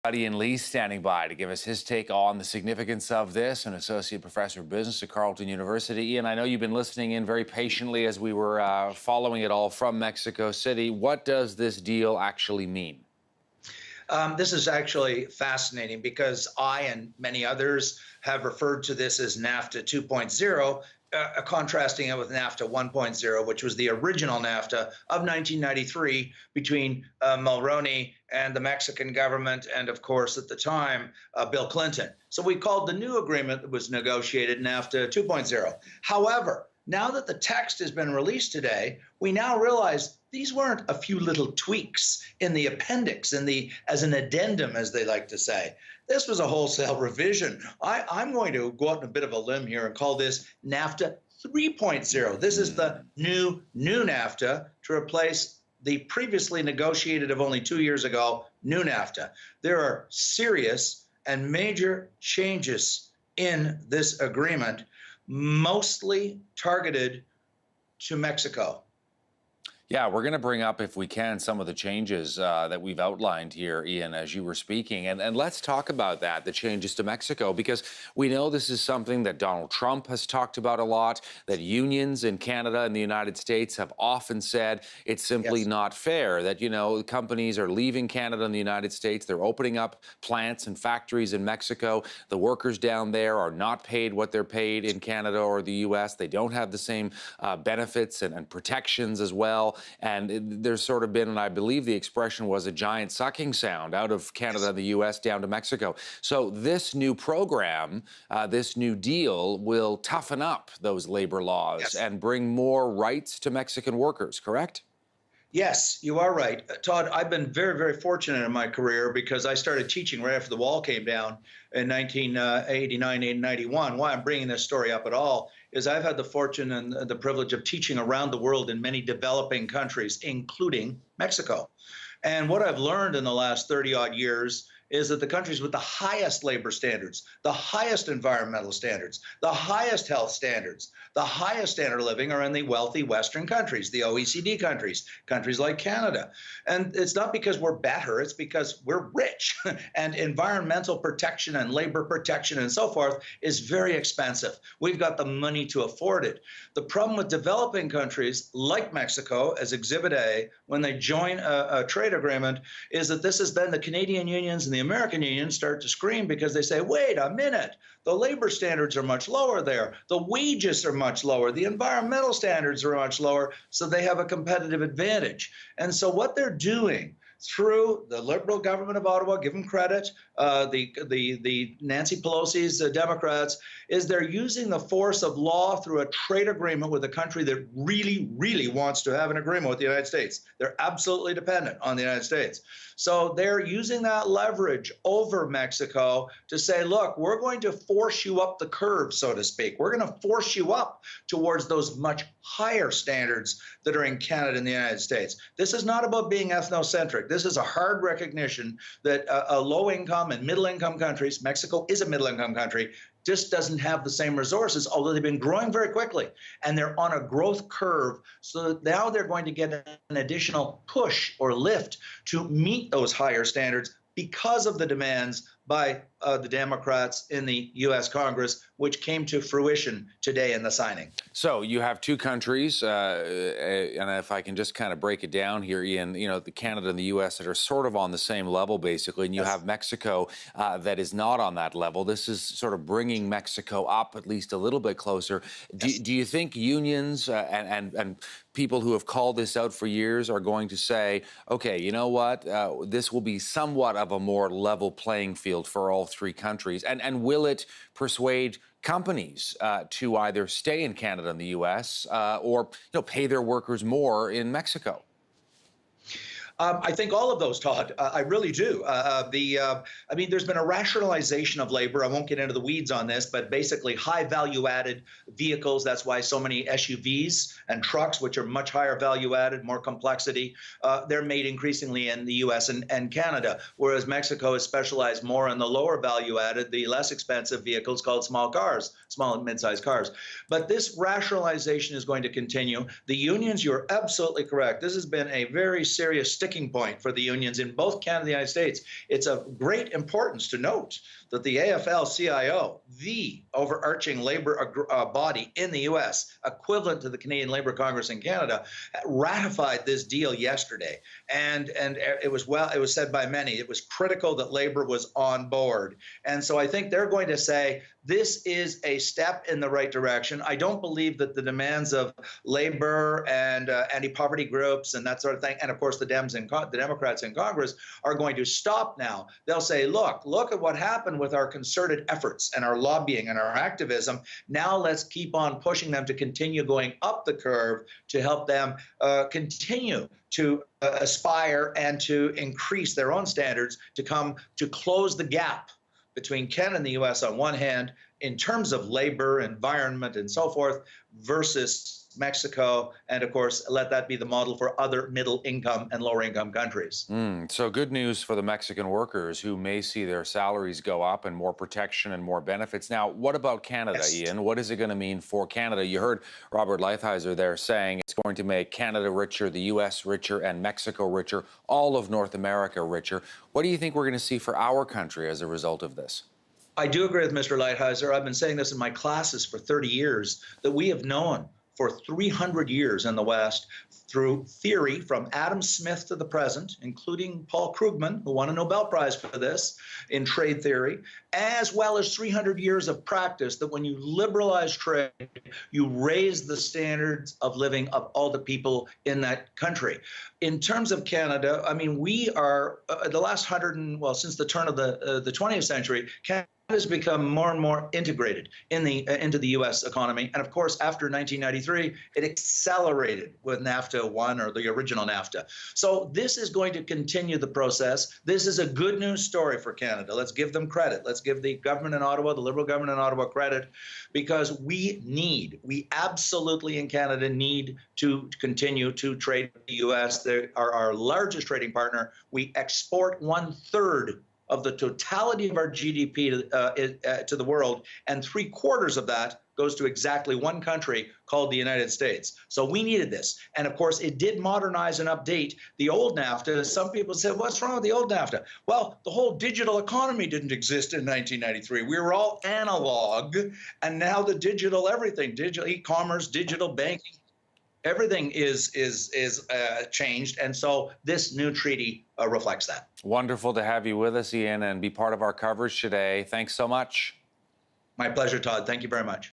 Ian Lee standing by to give us his take on the significance of this, an associate professor of business at Carleton University. Ian, I know you've been listening in very patiently as we were following it all from Mexico City. What does this deal actually mean? This is actually fascinating because I and many others have referred to this as NAFTA 2.0, contrasting it with NAFTA 1.0, which was the original NAFTA of 1993 between Mulroney and the Mexican government, and of course, at the time, Bill Clinton. So we called the new agreement that was negotiated NAFTA 2.0. However, now that the text has been released today, we now realize these weren't a few little tweaks in the appendix, as an addendum, as they like to say. This was a wholesale revision. I'm going to go out on a bit of a limb here and call this NAFTA 3.0. This is the new NAFTA to replace the previously negotiated of only 2 years ago, new NAFTA. There are serious and major changes in this agreement, mostly targeted to Mexico. Yeah, we're going to bring up, if we can, some of the changes that we've outlined here, Ian, as you were speaking. And let's talk about that, the changes to Mexico, because we know this is something that Donald Trump has talked about a lot, that unions in Canada and the United States have often said it's simply not fair, that, you know, companies are leaving Canada and the United States. They're opening up plants and factories in Mexico. The workers down there are not paid what they're paid in Canada or the U.S. They don't have the same benefits and protections as well. And there's sort of been, and I believe the expression was, a giant sucking sound out of Canada and the U.S. down to Mexico. So this new program, this new deal will toughen up those labor laws and bring more rights to Mexican workers, correct? Yes, you are right. Todd, I've been very, very fortunate in my career because I started teaching right after the wall came down in 1989 and 91. Why I'm bringing this story up at all is I've had the fortune and the privilege of teaching around the world in many developing countries, including Mexico. And what I've learned in the last 30-odd years is that the countries with the highest labor standards, the highest environmental standards, the highest health standards, the highest standard of living are in the wealthy Western countries, the OECD countries, countries like Canada. And it's not because we're better, it's because we're rich. And environmental protection and labor protection and so forth is very expensive. We've got the money to afford it. The problem with developing countries like Mexico, as Exhibit A, when they join a trade agreement, is that this is then the Canadian unions and the American unions start to scream because they say, wait a minute, the labor standards are much lower there. The wages are much lower. The environmental standards are much lower, so they have a competitive advantage. And so what they're doing through the Liberal government of Ottawa, give them credit, the Nancy Pelosi's Democrats, is they're using the force of law through a trade agreement with a country that really, really wants to have an agreement with the United States. They're absolutely dependent on the United States. So they're using that leverage over Mexico to say, look, we're going to force you up the curve, so to speak. We're going to force you up towards those much higher standards that are in Canada and the United States. This is not about being ethnocentric. This is a hard recognition that low-income and middle-income countries, Mexico is a middle-income country, just doesn't have the same resources, although they've been growing very quickly. And they're on a growth curve, so that now they're going to get an additional push or lift to meet those higher standards because of the demands by the Democrats in the U.S. Congress, which came to fruition today in the signing. So you have two countries, and if I can just kind of break it down here, Ian, you know, the Canada and the U.S. that are sort of on the same level, basically, and you have Mexico that is not on that level. This is sort of bringing Mexico up at least a little bit closer. Do you think unions and people who have called this out for years are going to say, okay, you know what, this will be somewhat of a more level playing field for all three countries? And will it persuade companies to either stay in Canada and the U.S. Or pay their workers more in Mexico? I think all of those, Todd. I really do. I mean, there's been a rationalization of labor. I won't get into the weeds on this, but basically high value-added vehicles. That's why so many SUVs and trucks, which are much higher value-added, more complexity, they're made increasingly in the U.S. and Canada, whereas Mexico is specialized more in the lower value-added, the less expensive vehicles called small cars, small and mid-sized cars. But this rationalization is going to continue. The unions, you're absolutely correct. This has been a very serious stick sticking point for the unions in both Canada and the United States. It's of great importance to note that the AFL-CIO, the overarching labor body in the U.S., equivalent to the Canadian Labour Congress in Canada, ratified this deal yesterday. And it was said by many, it was critical that labor was on board. And so I think they're going to say, this is a step in the right direction. I don't believe that the demands of labor and anti-poverty groups and that sort of thing, and of course the Democrats in Congress, are going to stop now. They'll say, look at what happened with our concerted efforts and our lobbying and our activism. Now let's keep on pushing them to continue going up the curve to help them continue to aspire and to increase their own standards to close the gap between Canada and the U.S. on one hand, in terms of labor, environment, and so forth, versus Mexico, and of course, let that be the model for other middle-income and lower-income countries. So good news for the Mexican workers who may see their salaries go up and more protection and more benefits. Now, what about Canada, Yes. Ian? What is it going to mean for Canada? You heard Robert Lighthizer there saying it's going to make Canada richer, the U.S. richer, and Mexico richer, all of North America richer. What do you think we're going to see for our country as a result of this? I do agree with Mr. Lighthizer. I've been saying this in my classes for 30 years, that we have known for 300 years in the West, through theory from Adam Smith to the present, including Paul Krugman, who won a Nobel Prize for this in trade theory, as well as 300 years of practice, that when you liberalize trade, you raise the standards of living of all the people in that country. In terms of Canada, I mean, we are, the last since the turn of the 20th century, Canada has become more and more integrated into the U.S. economy. And of course, after 1993, it accelerated with NAFTA 1, or the original NAFTA. So this is going to continue the process. This is a good news story for Canada. Let's give them credit. Let's give the government in Ottawa, the Liberal government in Ottawa, credit, because we absolutely in Canada need to continue to trade with the U.S. They are our largest trading partner. We export 1/3 of the totality of our GDP to the world, and 3/4 of that goes to exactly one country called the United States. So we needed this. And of course, it did modernize and update the old NAFTA. Some people said, what's wrong with the old NAFTA? Well, the whole digital economy didn't exist in 1993. We were all analog, and now the digital everything, digital e-commerce, digital banking, everything is changed, and so this new treaty reflects that. Wonderful to have you with us, Ian, and be part of our coverage today. Thanks so much. My pleasure, Todd. Thank you very much.